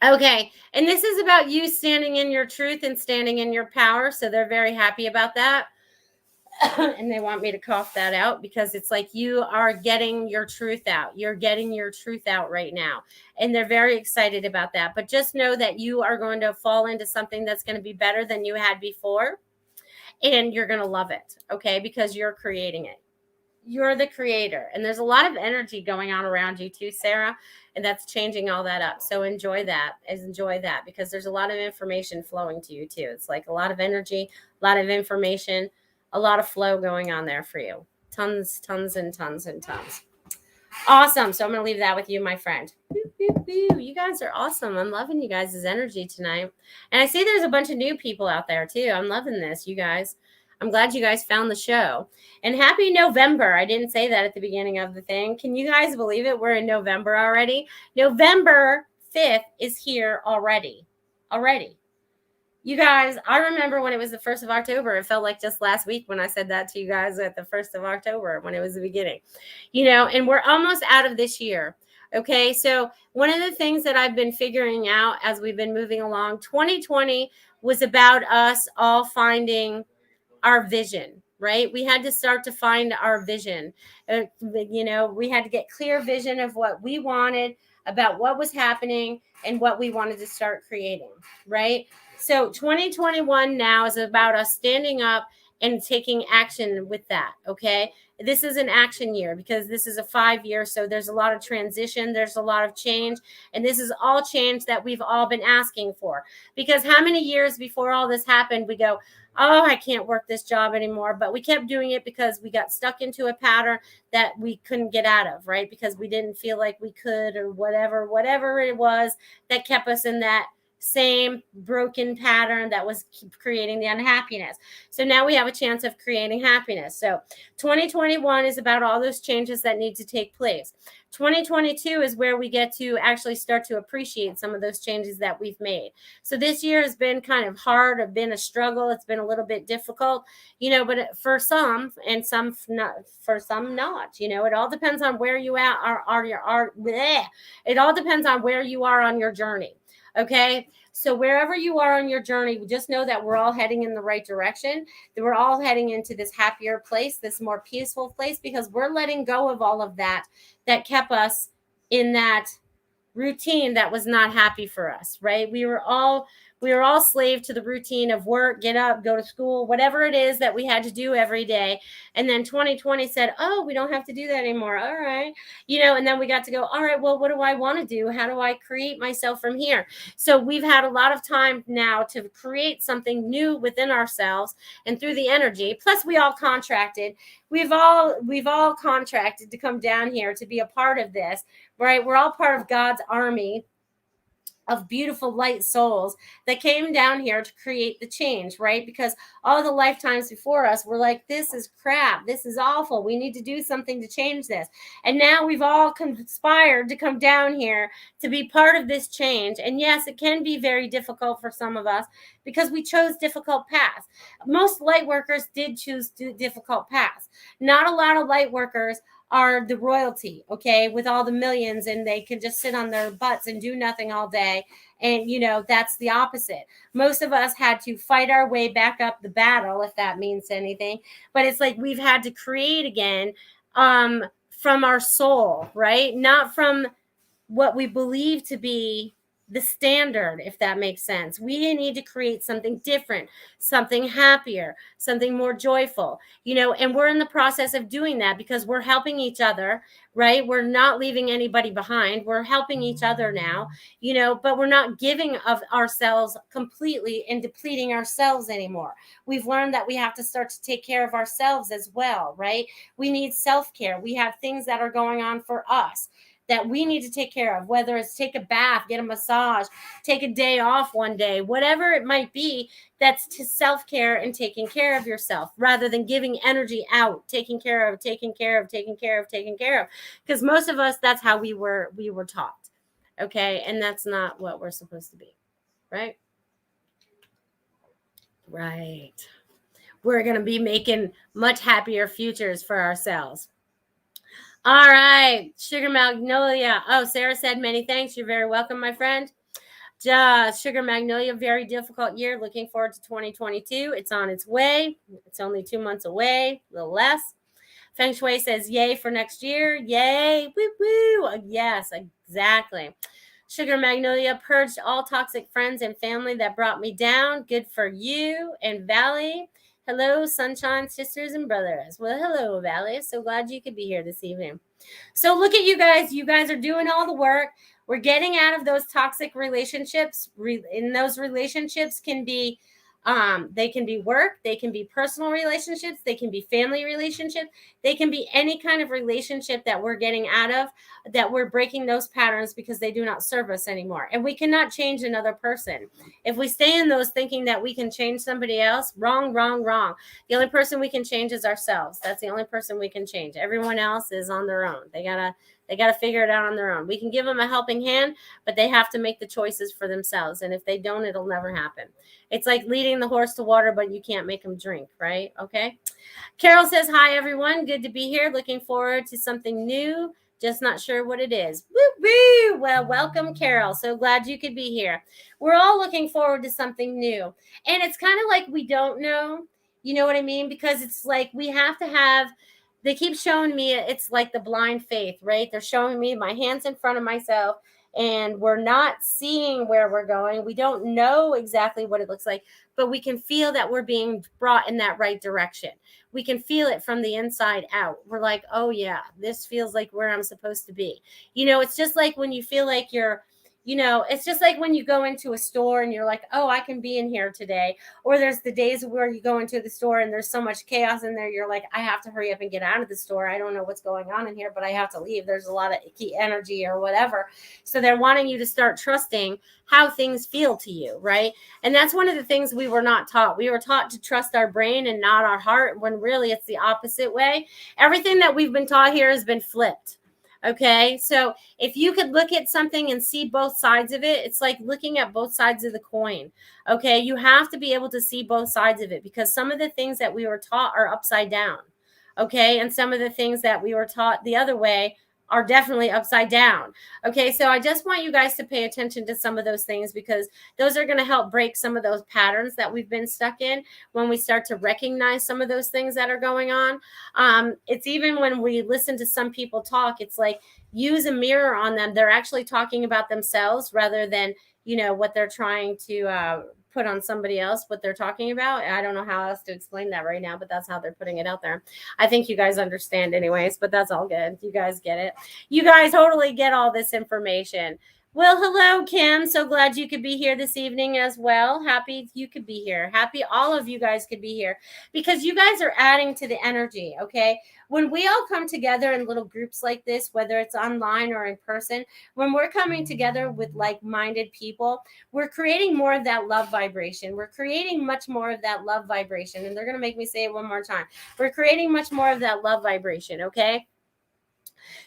S2: Okay, and this is about you standing in your truth and standing in your power. So they're very happy about that. And they want me to cough that out because it's like you are getting your truth out. You're getting your truth out right now. And they're very excited about that. But just know that you are going to fall into something that's going to be better than you had before. And you're going to love it, okay, because you're creating it. You're the creator. And there's a lot of energy going on around you too, Sarah. And that's changing all that up. So enjoy that because there's a lot of information flowing to you too. It's like a lot of energy, a lot of information, a lot of flow going on there for you. Tons and tons and tons. Awesome. So I'm going to leave that with you, my friend. You guys are awesome. I'm loving you guys' energy tonight. And I see there's a bunch of new people out there too. I'm loving this, you guys. I'm glad you guys found the show. And happy November. I didn't say that at the beginning of the thing. Can you guys believe it? We're in November already. November 5th is here already. You guys, I remember when it was the 1st of October, it felt like just last week when I said that to you guys at the 1st of October, when it was the beginning, and we're almost out of this year. Okay. So one of the things that I've been figuring out as we've been moving along, 2020 was about us all finding our vision, right? We had to start to find our vision. We had to get clear vision of what we wanted, about what was happening, and what we wanted to start creating, right? So 2021 now is about us standing up and taking action with that, okay? This is an action year because this is a 5-year, so there's a lot of transition, there's a lot of change, and this is all change that we've all been asking for. Because how many years before all this happened, we go, oh, I can't work this job anymore. But we kept doing it because we got stuck into a pattern that we couldn't get out of, right? Because we didn't feel like we could, or whatever it was that kept us in that same broken pattern that was creating the unhappiness. So now we have a chance of creating happiness. So 2021 is about all those changes that need to take place. 2022 is where we get to actually start to appreciate some of those changes that we've made. So this year has been kind of hard, it's been a struggle, it's been a little bit difficult, but for some, and some not, for some not, it all depends on where you are. It all depends on where you are on your journey. Okay. So wherever you are on your journey, just know that we're all heading in the right direction, that we're all heading into this happier place, this more peaceful place, because we're letting go of all of that kept us in that routine that was not happy for us, right? We were all slave to the routine of work, get up, go to school, whatever it is that we had to do every day. And then 2020 said, oh, we don't have to do that anymore. All right. And then we got to go, all right, well, what do I want to do? How do I create myself from here? So we've had a lot of time now to create something new within ourselves and through the energy. Plus we all contracted. We've all contracted to come down here to be a part of this, right? We're all part of God's army of beautiful light souls that came down here to create the change, right? Because all the lifetimes before us were like, this is crap. This is awful. We need to do something to change this. And now we've all conspired to come down here to be part of this change. And yes, it can be very difficult for some of us because we chose difficult paths. Most light workers did choose difficult paths. Not a lot of light workers are the royalty, okay, with all the millions, and they can just sit on their butts and do nothing all day. And, that's the opposite. Most of us had to fight our way back up the battle, if that means anything. But it's like we've had to create again from our soul, right? Not from what we believe to be the standard, if that makes sense. We need to create something different, something happier, something more joyful, and we're in the process of doing that because we're helping each other, right? We're not leaving anybody behind. We're helping each other now, but we're not giving of ourselves completely and depleting ourselves anymore. We've learned that we have to start to take care of ourselves as well, right? We need self-care. We have things that are going on for us that we need to take care of, whether it's take a bath, get a massage, take a day off one day, whatever it might be, that's to self-care and taking care of yourself rather than giving energy out, taking care of. Because most of us, that's how we were taught. Okay. And that's not what we're supposed to be. Right. Right. We're going to be making much happier futures for ourselves. All right, Sugar Magnolia. Oh, Sarah said many thanks. You're very welcome, my friend. Sugar Magnolia, very difficult year. Looking forward to 2022. It's on its way. It's only 2 months away, a little less. Feng Shui says, yay for next year. Yay. Woo woo. Yes, exactly. Sugar Magnolia, purged all toxic friends and family that brought me down. Good for you. And Valley, hello, sunshine sisters and brothers. Well, hello, Valley. So glad you could be here this evening. So look at you guys. You guys are doing all the work. We're getting out of those toxic relationships. In those relationships can be, they can be work. They can be personal relationships. They can be family relationships. They can be any kind of relationship that we're getting out of, that we're breaking those patterns because they do not serve us anymore. And we cannot change another person. If we stay in those thinking that we can change somebody else, wrong. The only person we can change is ourselves. That's the only person we can change. Everyone else is on their own. They They got to figure it out on their own. We can give them a helping hand, but they have to make the choices for themselves. And if they don't, it'll never happen. It's like leading the horse to water, but you can't make them drink, right? Okay. Carol says, hi, everyone. Good to be here. Looking forward to something new. Just not sure what it is. Woo woo. Well, welcome, Carol. So glad you could be here. We're all looking forward to something new. And it's kind of like we don't know. You know what I mean? Because it's like we have to have, they keep showing me, it's like the blind faith, right? They're showing me my hands in front of myself, and we're not seeing where we're going. We don't know exactly what it looks like, but we can feel that we're being brought in that right direction. We can feel it from the inside out. We're like, oh yeah, this feels like where I'm supposed to be. You know, it's just like when you feel like you're, you know, it's just like when you go into a store and you're like, oh, I can be in here today. Or there's the days where you go into the store and there's so much chaos in there. You're like, I have to hurry up and get out of the store. I don't know what's going on in here, but I have to leave. There's a lot of icky energy or whatever. So they're wanting you to start trusting how things feel to you, right? And that's one of the things we were not taught. We were taught to trust our brain and not our heart, when really it's the opposite way. Everything that we've been taught here has been flipped. Okay, so if you could look at something and see both sides of it, it's like looking at both sides of the coin. Okay, you have to be able to see both sides of it, because some of the things that we were taught are upside down. Okay, and some of the things that we were taught the other way are definitely upside down. Okay, so I just want you guys to pay attention to some of those things, because those are going to help break some of those patterns that we've been stuck in when we start to recognize some of those things that are going on. It's even when we listen to some people talk, it's like use a mirror on them. They're actually talking about themselves rather than, you know, what they're trying to put on somebody else, what they're talking about. I don't know how else to explain that right now, but that's how they're putting it out there. I think you guys understand anyways, but that's all good. You guys get it. You guys totally get all this information. Well, hello, Kim. So glad you could be here this evening as well. Happy you could be here. Happy all of you guys could be here, because you guys are adding to the energy, okay? When we all come together in little groups like this, whether it's online or in person, when we're coming together with like-minded people, we're creating more of that love vibration. We're creating much more of that love vibration. And they're going to make me say it one more time. We're creating much more of that love vibration, okay?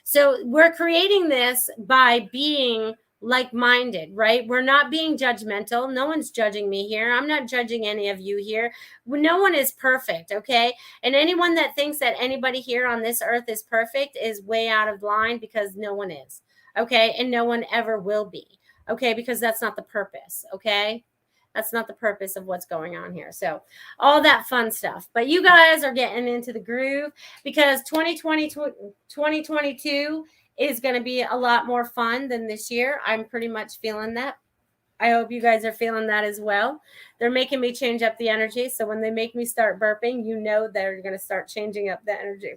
S2: So we're creating this by being like-minded, right? We're not being judgmental. No one's judging me here. I'm not judging any of you here. No one is perfect, okay? And anyone that thinks that anybody here on this earth is perfect is way out of line, because no one is, okay? And no one ever will be, okay? Because that's not the purpose, okay? That's not the purpose of what's going on here. So all that fun stuff. But you guys are getting into the groove, because 2022 is going to be a lot more fun than this year. I'm pretty much feeling that. I hope you guys are feeling that as well. They're making me change up the energy. So when they make me start burping, you know they're going to start changing up the energy.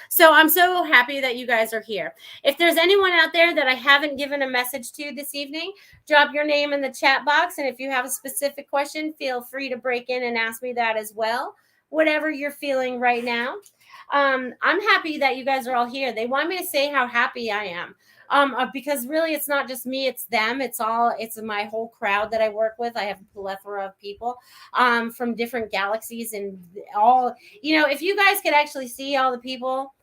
S2: So I'm so happy that you guys are here. If there's anyone out there that I haven't given a message to this evening, drop your name in the chat box. And if you have a specific question, feel free to break in and ask me that as well. Whatever you're feeling right now. I'm happy that you guys are all here. They want me to say how happy I am. Because really it's not just me, it's them. It's my whole crowd that I work with. I have a plethora of people from different galaxies and all, you know, if you guys could actually see all the people,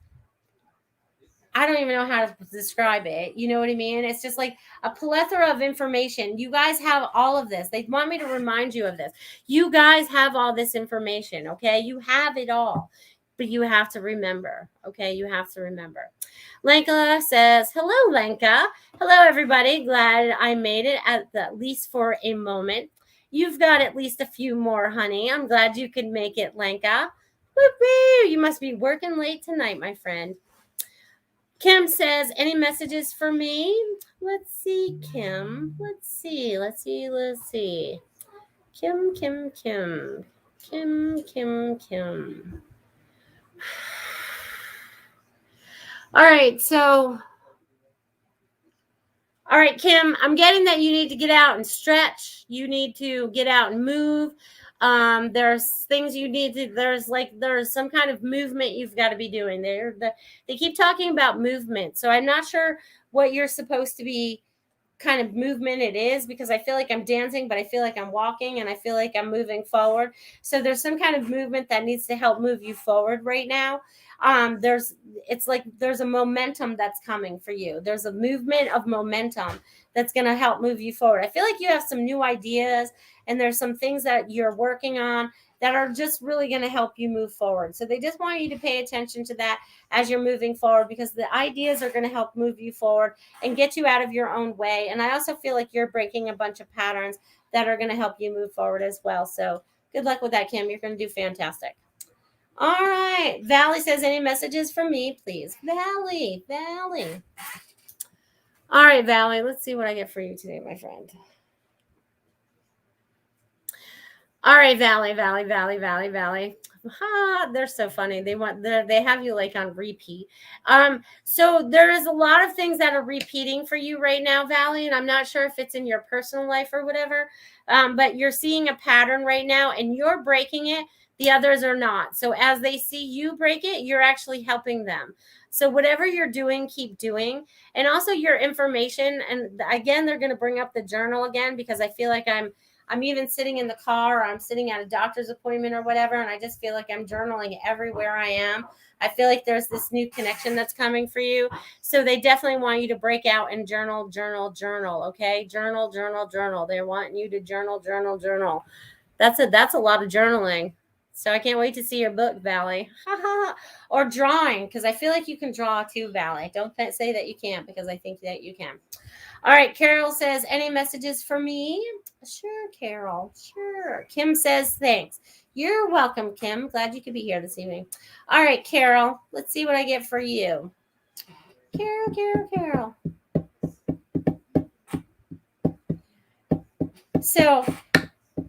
S2: I don't even know how to describe it. You know what I mean? It's just like a plethora of information. You guys have all of this. They want me to remind you of this. You guys have all this information, okay? You have it all, but you have to remember, okay? You have to remember. Lenka says, hello, Lenka. Hello, everybody. Glad I made it at least for a moment. You've got at least a few more, honey. I'm glad you could make it, Lenka. Woo-hoo! You must be working late tonight, my friend. Kim says, any messages for me? Let's see, Kim. Let's see. Kim. All right, so, all right, Kim, I'm getting that you need to get out and stretch. You need to get out and move. There's things you need to, there's some kind of movement you've got to be doing there. They keep talking about movement. So I'm not sure what you're supposed to be kind of movement it is, because I feel like I'm dancing, but I feel like I'm walking, and I feel like I'm moving forward. So there's some kind of movement that needs to help move you forward right now. It's like there's a momentum that's coming for you. There's a movement of momentum that's going to help move you forward. I feel like you have some new ideas, and there's some things that you're working on that are just really going to help you move forward. So they just want you to pay attention to that as you're moving forward, because the ideas are going to help move you forward and get you out of your own way. And I also feel like you're breaking a bunch of patterns that are going to help you move forward as well. So good luck with that, Kim. You're going to do fantastic. All right. Valley says, any messages from me, please? Valley. All right, Valley. Let's see what I get for you today, my friend. All right, Valley. They're so funny. They have you like on repeat. So there is a lot of things that are repeating for you right now, Valley, and I'm not sure if it's in your personal life or whatever. But you're seeing a pattern right now, and you're breaking it. The others are not. So as they see you break it, you're actually helping them. So whatever you're doing, keep doing. And also your information. And again, they're going to bring up the journal again, because I feel like I'm even sitting in the car, or I'm sitting at a doctor's appointment or whatever, and I just feel like I'm journaling everywhere I am. I feel like there's this new connection that's coming for you. So they definitely want you to break out and journal, okay? Journal. They want you to journal. That's a lot of journaling. So I can't wait to see your book, Valley. Or drawing, because I feel like you can draw too, Valley. Don't say that you can't, because I think that you can. All right, Carol says, any messages for me? Sure, Carol. Sure. Kim says, thanks. You're welcome, Kim. Glad you could be here this evening. All right, Carol. Let's see what I get for you. Carol. So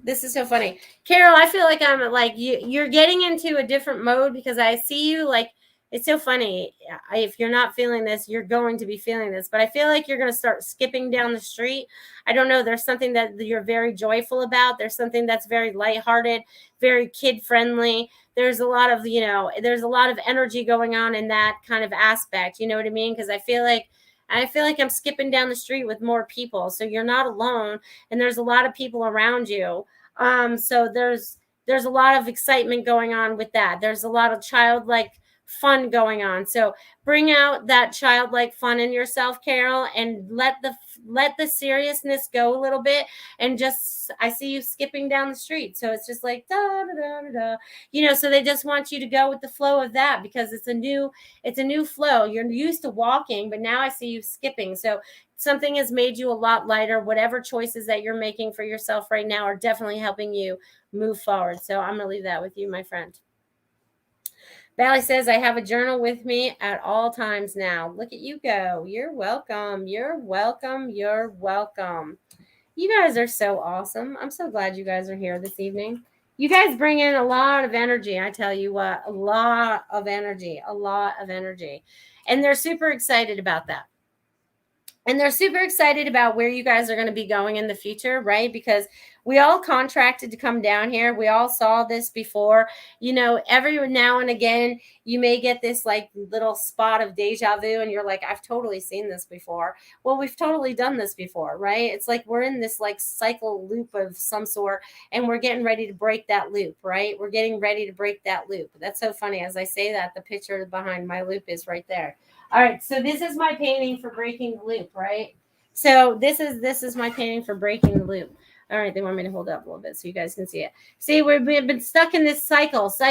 S2: this is so funny. Carol, I feel like I'm like you're getting into a different mode, because I see you like, it's so funny. If you're not feeling this, you're going to be feeling this. But I feel like you're going to start skipping down the street. I don't know. There's something that you're very joyful about. There's something that's very lighthearted, very kid-friendly. There's a lot of, there's a lot of energy going on in that kind of aspect. You know what I mean? Because I feel like I'm skipping down the street with more people. So you're not alone. And there's a lot of people around you. So there's a lot of excitement going on with that. There's a lot of childlike fun going on. So bring out that childlike fun in yourself, Carol, and let the seriousness go a little bit. And just, I see you skipping down the street. So it's just like, da, da, da, da, da. So they just want you to go with the flow of that, because it's a new flow. You're used to walking, but now I see you skipping. So something has made you a lot lighter. Whatever choices that you're making for yourself right now are definitely helping you move forward. So I'm going to leave that with you, my friend. Valley says, I have a journal with me at all times now. Look at you go. You're welcome. You guys are so awesome. I'm so glad you guys are here this evening. You guys bring in a lot of energy. I tell you what, a lot of energy. And they're super excited about that. And they're super excited about where you guys are going to be going in the future, right? Because we all contracted to come down here. We all saw this before. Every now and again, you may get this like little spot of deja vu, and you're like, I've totally seen this before. Well, we've totally done this before, right? It's like we're in this like cycle loop of some sort, and we're getting ready to break that loop, right? We're getting ready to break that loop. That's so funny. As I say that, the picture behind my loop is right there. All right, so this is my painting for breaking the loop, right? So this is my painting for breaking the loop. All right, they want me to hold it up a little bit so you guys can see it. See, we've been stuck in this cycle for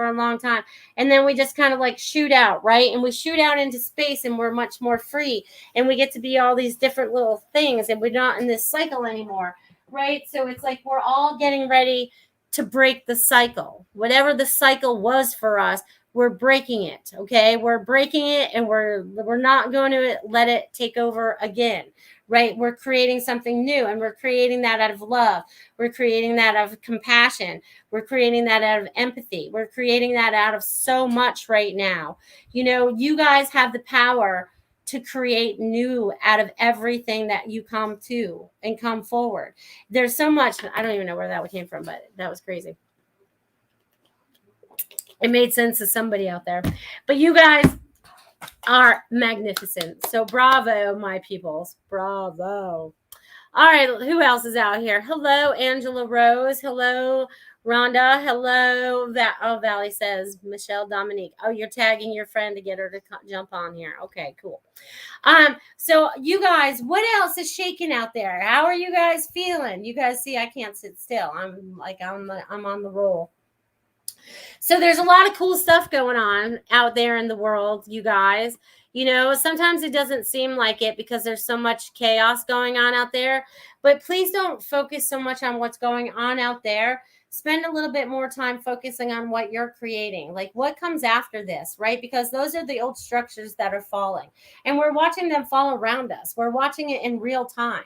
S2: a long time. And then we just kind of like shoot out, right? And we shoot out into space, and we're much more free. And we get to be all these different little things, and we're not in this cycle anymore, right? So it's like we're all getting ready to break the cycle. Whatever the cycle was for us, we're breaking it, okay? We're breaking it, and we're not going to let it take over again, right? We're creating something new, and we're creating that out of love. We're creating that out of compassion. We're creating that out of empathy. We're creating that out of so much right now. You guys have the power to create new out of everything that you come to and come forward. There's so much. I don't even know where that came from, but that was crazy. It made sense to somebody out there. But you guys, are magnificent. So bravo, my peoples. Bravo. All right, who else is out here? Hello, Angela Rose. Hello, Rhonda. Hello, Valley says Michelle Dominique. Oh, you're tagging your friend to get her to jump on here. Okay, cool. So you guys, what else is shaking out there? How are you guys feeling? You guys see, I can't sit still. I'm on the roll. So there's a lot of cool stuff going on out there in the world, you guys. You know, sometimes it doesn't seem like it because there's so much chaos going on out there. But please don't focus so much on what's going on out there. Spend a little bit more time focusing on what you're creating, like what comes after this, right? Because those are the old structures that are falling. And we're watching them fall around us. We're watching it in real time.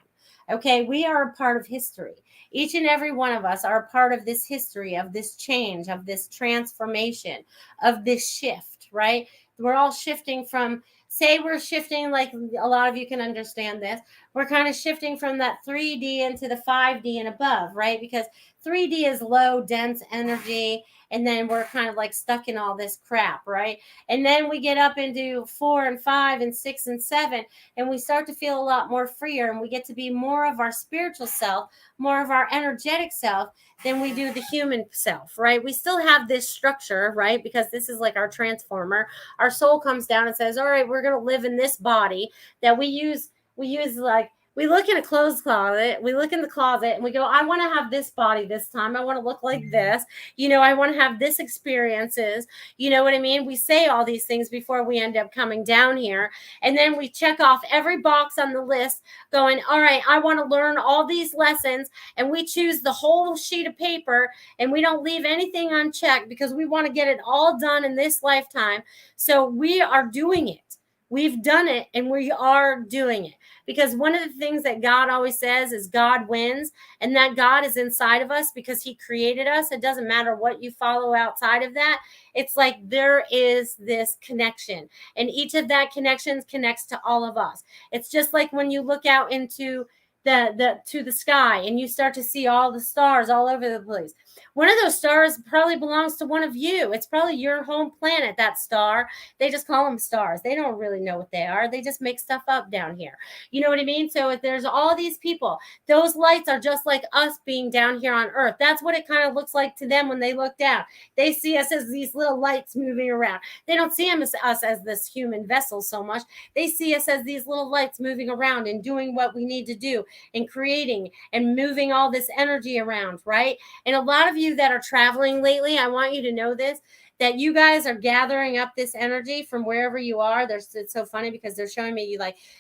S2: Okay, we are a part of history. Each and every one of us are a part of this history, of this change, of this transformation, of this shift, right? We're all shifting from, say we're shifting, like a lot of you can understand this, we're kind of shifting from that 3D into the 5D and above, right? Because 3D is low, dense energy, and then we're kind of like stuck in all this crap, right? And then we get up into 4 and 5 and 6 and 7, and we start to feel a lot more freer, and we get to be more of our spiritual self, more of our energetic self than we do the human self, right? We still have this structure, right? Because this is like our transformer. Our soul comes down and says, all right, we're going to live in this body that we use like, we look in a clothes closet, we look in the closet and we go, I want to have this body this time. I want to look like this. You know, I want to have this experiences. You know what I mean? We say all these things before we end up coming down here. And then we check off every box on the list going, all right, I want to learn all these lessons. And we choose the whole sheet of paper and we don't leave anything unchecked because we want to get it all done in this lifetime. So we are doing it. We've done it and we are doing it. Because one of the things that God always says is God wins, and that God is inside of us because he created us. It doesn't matter what you follow outside of that. It's like there is this connection, and each of that connections connects to all of us. It's just like when you look out into the sky and you start to see all the stars all over the place. One of those stars probably belongs to one of you. It's probably your home planet, that star. They just call them stars. They don't really know what they are. They just make stuff up down here. You know what I mean? So if there's all these people, those lights are just like us being down here on Earth. That's what it kind of looks like to them when they look down. They see us as these little lights moving around. They don't see us as this human vessel so much. They see us as these little lights moving around and doing what we need to do and creating and moving all this energy around, right? And a lot of you that are traveling lately, I want you to know this, that you guys are gathering up this energy from wherever you are. It's so funny because they're showing me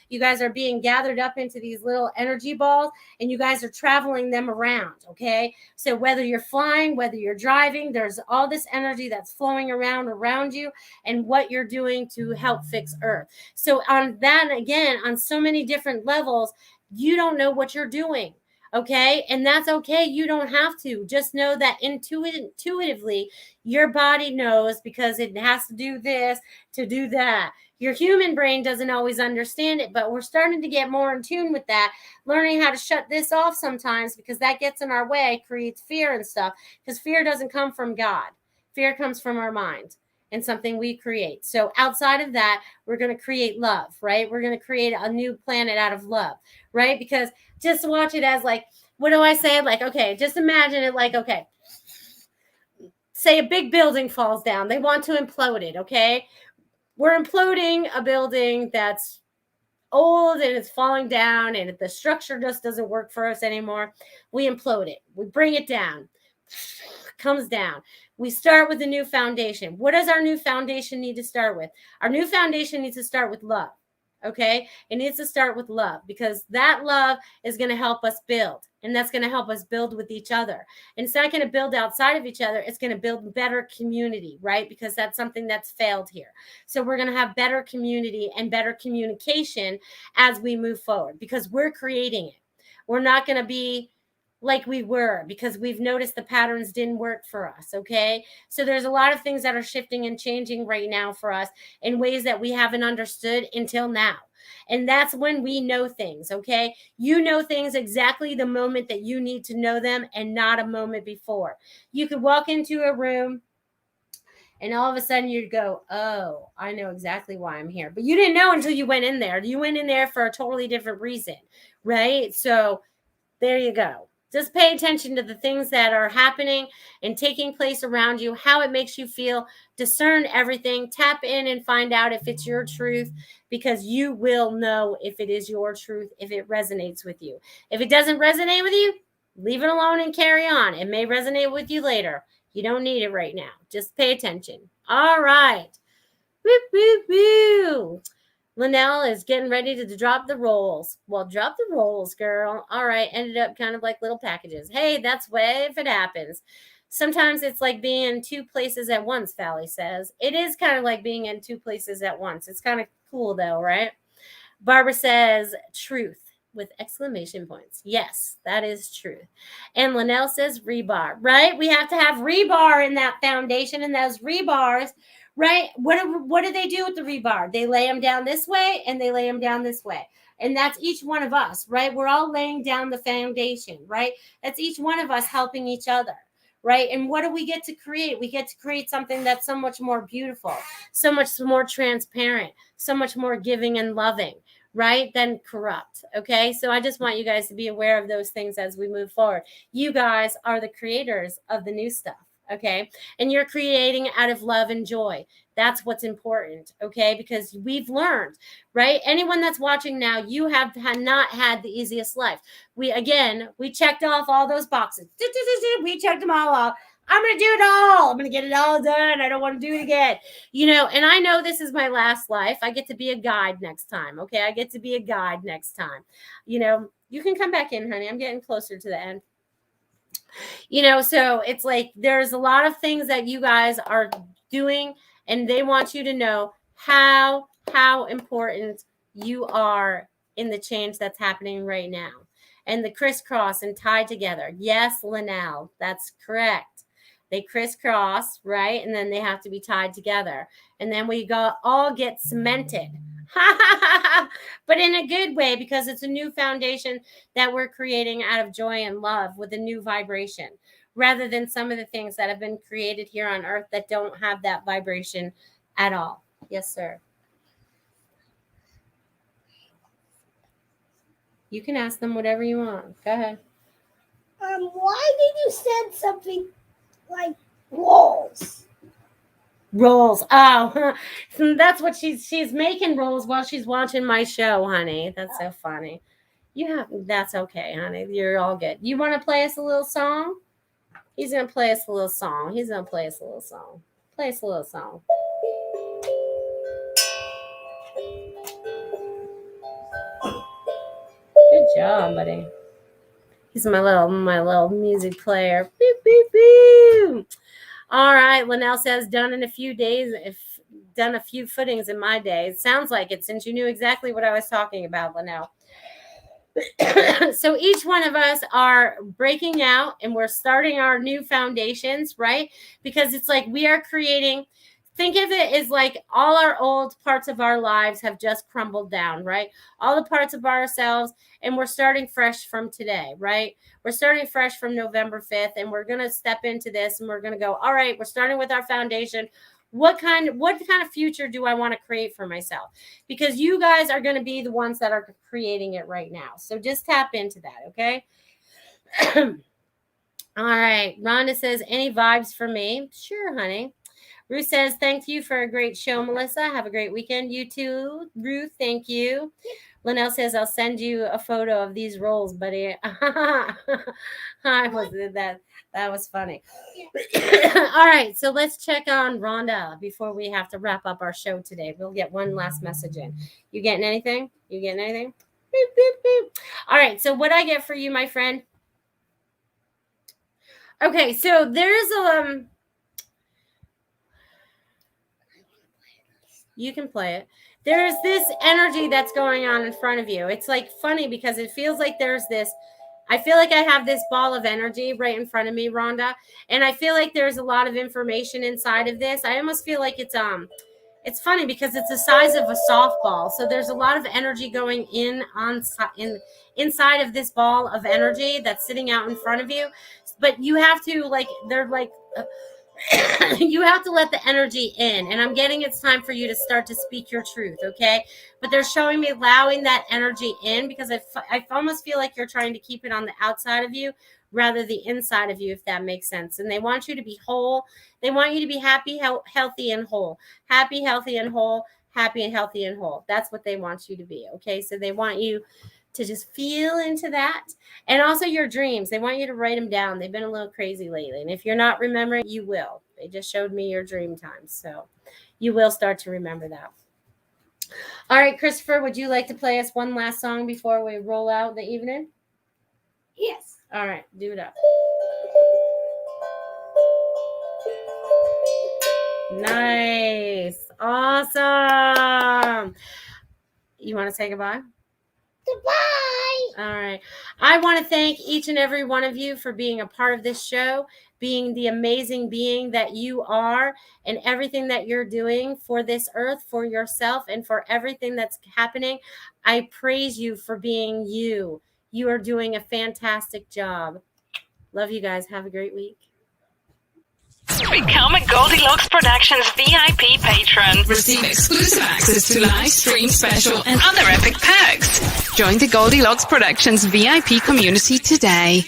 S2: you guys are being gathered up into these little energy balls and you guys are traveling them around, okay? So whether you're flying, whether you're driving, there's all this energy that's flowing around you and what you're doing to help fix Earth. So on that, again, on so many different levels, you don't know what you're doing. Okay. And that's okay. You don't have to. Just know that intuitively, your body knows because it has to do this to do that. Your human brain doesn't always understand it, but we're starting to get more in tune with that, learning how to shut this off sometimes because that gets in our way, creates fear and stuff, because fear doesn't come from God. Fear comes from our mind and something we create. So outside of that, we're going to create love, right? We're going to create a new planet out of love, right? Because just watch it as like, what do I say? Like, okay, just imagine it like, okay, say a big building falls down. They want to implode it, okay? We're imploding a building that's old and it's falling down and the structure just doesn't work for us anymore. We implode it. We bring it down. Comes down. We start with a new foundation. What does our new foundation need to start with? Our new foundation needs to start with love. Okay. It needs to start with love because that love is going to help us build, and that's going to help us build with each other. And it's not going to build outside of each other. It's going to build better community, right? Because that's something that's failed here. So we're going to have better community and better communication as we move forward because we're creating it. We're not going to be like we were because we've noticed the patterns didn't work for us. Okay. So there's a lot of things that are shifting and changing right now for us in ways that we haven't understood until now. And that's when we know things. Okay. You know things exactly the moment that you need to know them and not a moment before. You could walk into a room And all of a sudden you'd go, oh, I know exactly why I'm here. But you didn't know until you went in there. You went in there for a totally different reason, right? So there you go. Just pay attention to the things that are happening and taking place around you, how it makes you feel, discern everything, tap in and find out if it's your truth, because you will know if it is your truth, if it resonates with you. If it doesn't resonate with you, leave it alone and carry on. It may resonate with you later. You don't need it right now. Just pay attention. All right. Woo, woo, woo. Linnell is getting ready to drop the rolls. Well, drop the rolls, girl. All right. Ended up kind of like little packages. Hey, that's way if it happens. Sometimes it's like being in two places at once, Fally says. It is kind of like being in two places at once. It's kind of cool, though, right? Barbara says, truth with exclamation points. Yes, that is truth. And Linnell says rebar, right? We have to have rebar in that foundation, and those rebars, right? What do they do with the rebar? They lay them down this way and they lay them down this way. And that's each one of us, right? We're all laying down the foundation, right? That's each one of us helping each other, right? And what do we get to create? We get to create something that's so much more beautiful, so much more transparent, so much more giving and loving, right, than corrupt. Okay, so I just want you guys to be aware of those things as we move forward. You guys are the creators of the new stuff. Okay, and you're creating out of love and joy. That's what's important. Okay, because we've learned, right? Anyone that's watching now, you have not had the easiest life. We checked off all those boxes. We checked them all off. I'm going to do it all. I'm going to get it all done. I don't want to do it again. And I know this is my last life. I get to be a guide next time. Okay. I get to be a guide next time. You can come back in, honey. I'm getting closer to the end. So it's like there's a lot of things that you guys are doing, and they want you to know how important you are in the change that's happening right now. And the crisscross and tied together. Yes, Linnell, that's correct. They crisscross, right? And then they have to be tied together. And then we all get cemented. But in a good way, because it's a new foundation that we're creating out of joy and love with a new vibration, rather than some of the things that have been created here on earth that don't have that vibration at all. Yes, sir. You can ask them whatever you want. Go ahead.
S3: Why did you send something like rolls?
S2: Rolls. Oh, that's what she's making rolls while she's watching my show, honey. That's so funny. That's okay, honey. You're all good. You want to play us a little song? He's gonna play us a little song. Play us a little song. Good job, buddy. He's my little music player. Beep, beep, beep. All right. Linnell says, done in a few days, done a few footings in my day. It sounds like it, since you knew exactly what I was talking about, Linnell. So each one of us are breaking out and we're starting our new foundations, right? Because it's like we are creating. Think of it as like all our old parts of our lives have just crumbled down, right? All the parts of ourselves, and we're starting fresh from today, right? We're starting fresh from November 5th, and we're going to step into this, and we're going to go, all right, we're starting with our foundation. What kind of future do I want to create for myself? Because you guys are going to be the ones that are creating it right now. So just tap into that, okay? All right. Rhonda says, any vibes for me? Sure, honey. Ruth says, thank you for a great show, Melissa. Have a great weekend. You too, Ruth. Thank you. Linnell says, I'll send you a photo of these rolls, buddy. That was funny. All right, so let's check on Rhonda before we have to wrap up our show today. We'll get one last message in. You getting anything? Beep, beep, beep. All right, so what I get for you, my friend? Okay, so there's you can play it. There's this energy that's going on in front of you. It's like funny because it feels like I feel like I have this ball of energy right in front of me, Rhonda. And I feel like there's a lot of information inside of this. I almost feel like it's funny because it's the size of a softball. So there's a lot of energy going inside of this ball of energy that's sitting out in front of you. But you have to You have to let the energy in, and I'm getting it's time for you to start to speak your truth, okay? But they're showing me allowing that energy in, because I almost feel like you're trying to keep it on the outside of you rather the inside of you, if that makes sense. And they want you to be whole. They want you to be happy, healthy, and whole. Happy, healthy, and whole. Happy and healthy and whole. That's what they want you to be, okay? So they want you to just feel into that. And also your dreams. They want you to write them down. They've been a little crazy lately. And if you're not remembering, you will. They just showed me your dream times. So you will start to remember that. All right, Christopher, would you like to play us one last song before we roll out the evening?
S3: Yes.
S2: All right, do it up. Nice. Awesome. You want to say goodbye?
S3: Goodbye.
S2: All right. I want to thank each and every one of you for being a part of this show, being the amazing being that you are, and everything that you're doing for this earth, for yourself, and for everything that's happening. I praise you for being you. You are doing a fantastic job. Love you guys. Have a great week.
S1: Become a Goldylocks Productions VIP patron. Receive exclusive access to live stream special and other epic perks. Join the Goldylocks Productions VIP community today.